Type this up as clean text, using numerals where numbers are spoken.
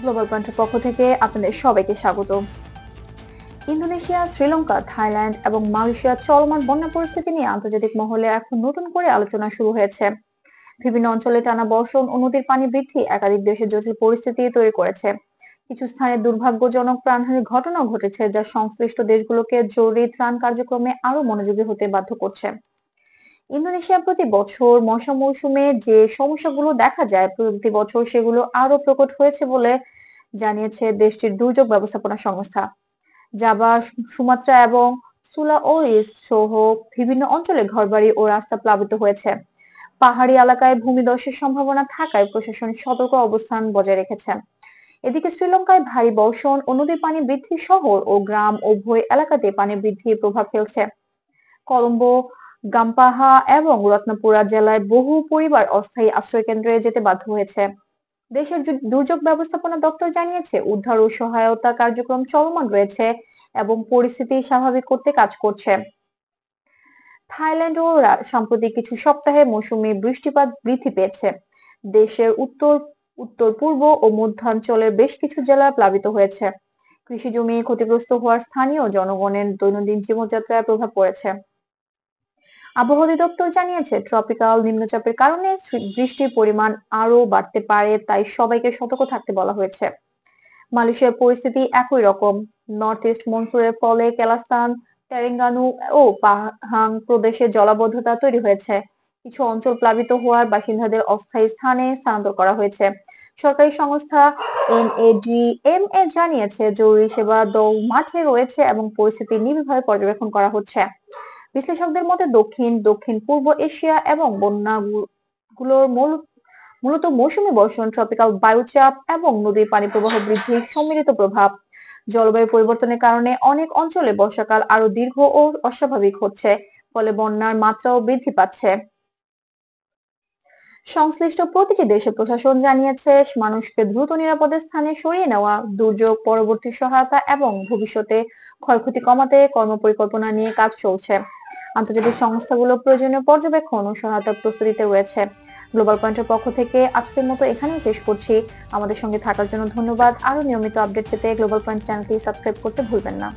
Global পয়েন্টের পক্ষ থেকে আপনাদের সবাইকে স্বাগত। ইন্দোনেশিয়া, শ্রীলঙ্কা, থাইল্যান্ড এবং মালয়েশিয়ার চলমান বন্যা পরিস্থিতি নিয়ে আন্তর্জাতিক মহলে এখন নতুন করে আলোচনা শুরু হয়েছে। বিভিন্ন অঞ্চলে টানা বর্ষণ ও নদীর পানি বৃদ্ধি একাধিক দেশে জটিল পরিস্থিতি তৈরি করেছে। কিছু স্থানে দুর্ভাগ্যজনক প্রাণহানির ঘটনাও ঘটেছে, যা সংশ্লিষ্ট দেশগুলোকে জরুরি ত্রাণ কার্যক্রমে আরো মনোযোগী হতে বাধ্য করছে। ইন্দোনেশিয়া প্রতি বছর মশা মৌসুমে যে সমস্যাগুলো দেখা যায়, প্রতি বছর সেগুলো আরো প্রকট হয়েছে বলে জানিয়েছে দেশটির দুর্যোগ ব্যবস্থাপনা সংস্থা। জাভা, সুমাত্রা এবং সুলাওয়েসি সহ বিভিন্ন অঞ্চলে ঘরবাড়ি ও রাস্তা প্লাবিত হয়েছে। পাহাড়ি এলাকায় ভূমিধসের সম্ভাবনা থাকায় প্রশাসন সতর্ক অবস্থান বজায় রেখেছে। এদিকে শ্রীলঙ্কায় ভারী বর্ষণ ও নদীর পানি বৃদ্ধি শহর ও গ্রাম উভয় এলাকাতে পানি বৃদ্ধির প্রভাব ফেলছে। কলম্বো, গাম্পাহা এবং রত্নপুরা জেলায় বহু পরিবার অস্থায়ী আশ্রয়কেন্দ্রে যেতে বাধ্য হয়েছে। দেশের দুর্যোগ ব্যবস্থাপনা দপ্তর জানিয়েছে, উদ্ধার ও সহায়তা কার্যক্রম চলমান রয়েছে এবং পরিস্থিতি স্বাভাবিক করতে কাজ করছে। থাইল্যান্ডও সাম্প্রতিক কিছু সপ্তাহে মৌসুমী বৃষ্টিপাত বৃদ্ধি পেয়েছে। দেশের উত্তর, উত্তর পূর্ব ও মধ্যাঞ্চলের বেশ কিছু জেলা প্লাবিত হয়েছে। কৃষি জমি ক্ষতিগ্রস্ত হওয়ার স্থানীয় জনগণের দৈনন্দিন জীবনযাত্রায় প্রভাব পড়েছে। আবহাওয়া অধিদপ্তর জানিয়েছে, ট্রপিক্যাল নিম্নচাপের কারণে বৃষ্টির পরিমাণ আরো বাড়তে পারে, তাই সবাইকে সতর্ক থাকতে বলা হয়েছে। মালয়েশিয়ার পরিস্থিতি একই রকম। নর্থ ইস্ট মনসুনের ফলে কেলাস্তান, তেরেঙ্গানু ও পাহাং প্রদেশে জলাবদ্ধতা তৈরি হয়েছে। কিছু অঞ্চল প্লাবিত হওয়ার বাসিন্দাদের অস্থায়ী স্থানে স্থানান্তর করা হয়েছে। সরকারি সংস্থা এনএডিএমএ জানিয়েছে, জরুরি সেবা দল মাঠে রয়েছে এবং পরিস্থিতি নিবিড়ভাবে পর্যবেক্ষণ করা হচ্ছে। বিশ্লেষকদের মতে দক্ষিণ দক্ষিণ পূর্ব এশিয়া এবং বন্যাগুলোর মূলত মৌসুমী বর্ষণ, ট্রপিক্যাল বায়ুচাপ এবং নদীর পানি প্রবাহ বৃদ্ধির সম্মিলিত প্রভাব। জলবায়ু পরিবর্তনের কারণে অনেক অঞ্চলে বর্ষাকাল আরো দীর্ঘ ও অস্বাভাবিক হচ্ছে, ফলে বন্যার মাত্রাও বৃদ্ধি পাচ্ছে। সংশ্লিষ্ট প্রতিটি দেশের প্রশাসন জানিয়েছে, মানুষকে দ্রুত নিরাপদ স্থানে সরিয়ে নেওয়া, দুর্যোগ পরবর্তী সহায়তা এবং ভবিষ্যতে ক্ষয়ক্ষতি কমাতে কর্মপরিকল্পনা নিয়ে কাজ চলছে। আন্তর্জাতিক সংস্থাগুলো প্রয়োজনীয় পর্যবেক্ষণ ও সহায়তা প্রস্তুতিতে রয়েছে। গ্লোবাল পয়েন্টের পক্ষ থেকে আজকের মতো এখানেই শেষ করছি। আমাদের সঙ্গে থাকার জন্য ধন্যবাদ। আরো নিয়মিত আপডেট পেতে গ্লোবাল পয়েন্ট চ্যানেলটি সাবস্ক্রাইব করতে ভুলবেন না।